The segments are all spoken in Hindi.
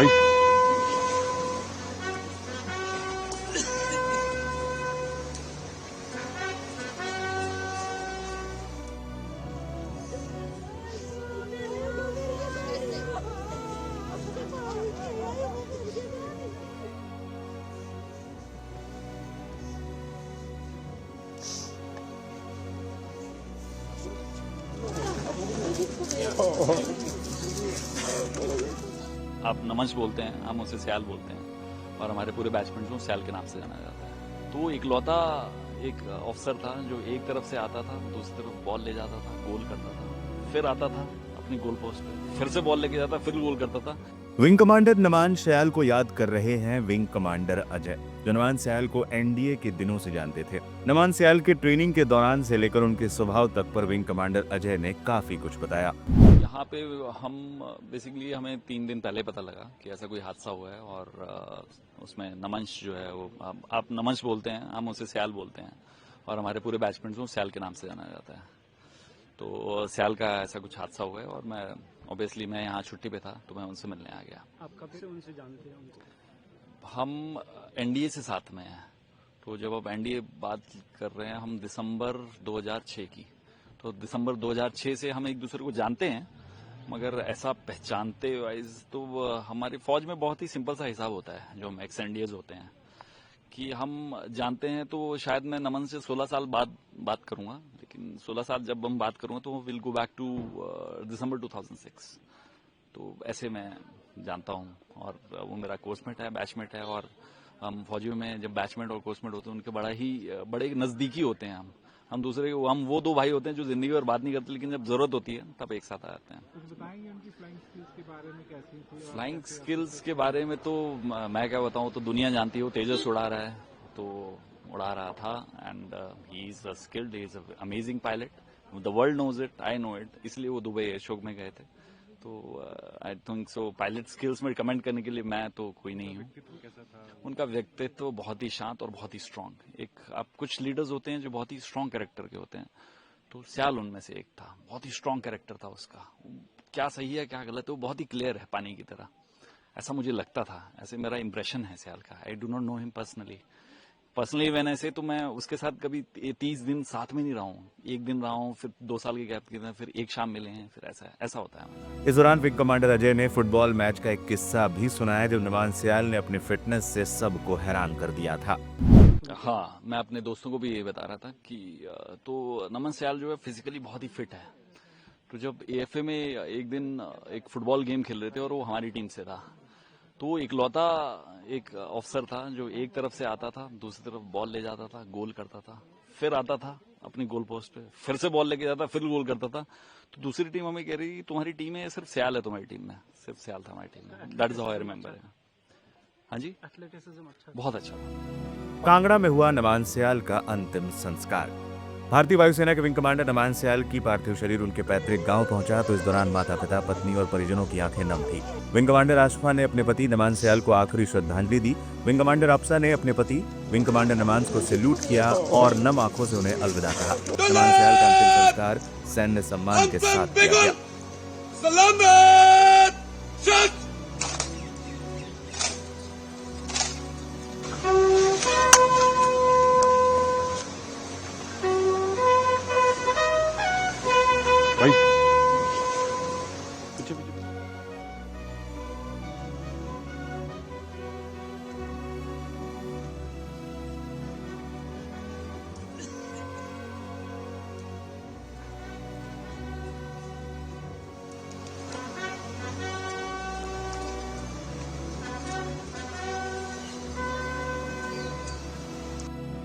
भाई आप नमंश बोलते हैं, हम उसे सयाल बोलते हैं और हमारे पूरे बैचमेंट को सयाल के नाम से जाना जाता है। तो इकलौता एक अफसर था जो एक तरफ से आता था, दूसरी तरफ बॉल ले जाता था, गोल करता था, फिर आता था अपनी गोल पोस्ट पे, फिर से बॉल लेके जाता, फिर गोल करता था। विंग कमांडर नमान सयाल को याद कर रहे हैं विंग कमांडर अजय, जो नमान सयाल को एनडीए के दिनों से जानते थे। नमान सयाल के ट्रेनिंग के दौरान से लेकर उनके स्वभाव तक पर विंग कमांडर अजय ने काफी कुछ बताया। यहाँ पे हम बेसिकली हमें 3 दिन पहले पता लगा कि ऐसा कोई हादसा हुआ है और उसमें नमंश जो है वो आप नमंश बोलते हैं, हम उसे सयाल बोलते हैं और हमारे पूरे बैचमेंट को सयाल के नाम से जाना जाता है। तो सयाल का ऐसा कुछ हादसा हुआ है और मैं ऑब्वियसली मैं यहाँ छुट्टी पे था तो मैं उनसे मिलने आ गया। आप कब से उनसे जानते हैं उनको? हम एनडीए से साथ में हैं, तो जब आप एनडीए बात कर रहे हैं हम दिसंबर 2006 की, तो दिसंबर 2006 से हम एक दूसरे को जानते हैं, मगर ऐसा पहचानते वाइज तो हमारी फौज में बहुत ही सिंपल सा हिसाब होता है जो हम एक्स एनडीएज होते हैं कि हम जानते हैं। तो शायद मैं नमन से 16 साल बाद बात करूंगा, लेकिन 16 साल जब हम बात करूंगा तो विल गो बैक टू दिसंबर 2006। तो ऐसे मैं जानता हूं और वो मेरा कोर्समेट है, बैचमेट है और हम फौजियों में जब बैचमेट और कोर्समेट होते हैं उनके बड़े नजदीकी होते हैं। हम वो 2 भाई होते हैं जो जिंदगी भर बात नहीं करते, लेकिन जब जरूरत होती है तब एक साथ आ जाते हैं। कुछ बताएंगे उनकी फ्लाइंग स्किल्स के बारे में, कैसी थी? फ्लाइंग स्किल्स के बारे में तो मैं क्या बताऊं, तो दुनिया जानती है वो तेजस उड़ा रहा है, तो उड़ा रहा था and he is a skilled, he is a amazing pilot, the world knows it, I know it, इसलिए वो दुबई एयर शो में गए थे। तो I think so pilot skills में कमेंट करने के लिए मैं तो कोई नहीं हूँ। उनका व्यक्तित्व बहुत ही शांत और बहुत ही स्ट्रांग। आप कुछ लीडर्स होते हैं जो बहुत ही स्ट्रांग कैरेक्टर के होते हैं, तो सयाल उनमें से एक था। बहुत ही स्ट्रांग कैरेक्टर था उसका, क्या सही है क्या गलत है वो बहुत ही क्लियर है पानी की तरह, ऐसा मुझे लगता था, ऐसे मेरा इंप्रेशन है सयाल का। I do not know him personally when I से, तो मैं उसके साथ कभी 30 दिन साथ में नहीं रहा हूँ, 1 दिन रहा हूँ, फिर 2 साल के गैप के बाद फिर एक शाम मिले हैं, फिर ऐसा होता है। इस दौरान विंग कमांडर अजय ने फुटबॉल मैच का एक किस्सा भी सुनाया जब नमान सयाल ने अपनी फिटनेस से सबको हैरान कर दिया था। हाँ, मैं अपने दोस्तों को भी ये बता रहा था कि तो नमन सयाल जो है फिजिकली बहुत ही फिट है। तो जब एएफए में एक दिन एक फुटबॉल गेम खेल रहे थे और वो हमारी टीम से था, तो इकलौता एक अफसर था जो एक तरफ से आता था, दूसरी तरफ बॉल ले जाता था, गोल करता था, फिर आता था अपनी गोल पोस्ट पे, फिर से बॉल लेके जाता, फिर गोल करता था। तो दूसरी टीम हमें कह रही तुम्हारी टीम है, सिर्फ सयाल है तुम्हारी टीम में, सिर्फ सयाल था हमारी टीम में। That is how I remember. हाँ जी, एथलेटिसिज्म अच्छा, बहुत अच्छा था। कांगड़ा में हुआ नमान सयाल का अंतिम संस्कार। भारतीय वायुसेना के विंग कमांडर नमान सयाल की पार्थिव शरीर उनके पैतृक गांव पहुंचा तो इस दौरान माता पिता, पत्नी और परिजनों की आंखें नम थी। विंग कमांडर आशफा ने अपने पति नमान सयाल को आखिरी श्रद्धांजलि दी। विंग कमांडर अफसा ने अपने पति विंग कमांडर नमान को सैल्यूट किया और नम आंखों से उन्हें अलविदा कहा। नमान सयाल का अंतिम संस्कार सैन्य सम्मान के साथ किया गया। भाई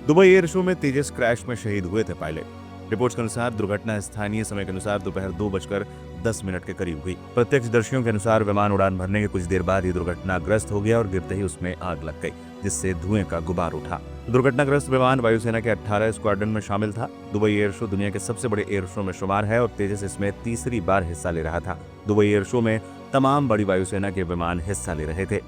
दुबई एयर शो में तेजस क्रैश में शहीद हुए थे पायलट। रिपोर्ट्स के अनुसार दुर्घटना स्थानीय समय के अनुसार दोपहर 2:10 के करीब हुई। प्रत्यक्षदर्शियों के अनुसार विमान उड़ान भरने के कुछ देर बाद ही दुर्घटनाग्रस्त हो गया और गिरते ही उसमें आग लग गई, जिससे धुएं का गुबार उठा। दुर्घटनाग्रस्त विमान वायुसेना के 18 स्क्वाड्रन में शामिल था। दुबई एयर शो दुनिया के सबसे बड़े एयर शो में शुमार है और तेजस इसमें तीसरी बार हिस्सा ले रहा था। दुबई एयर शो में तमाम बड़ी वायुसेना के विमान हिस्सा ले रहे थे।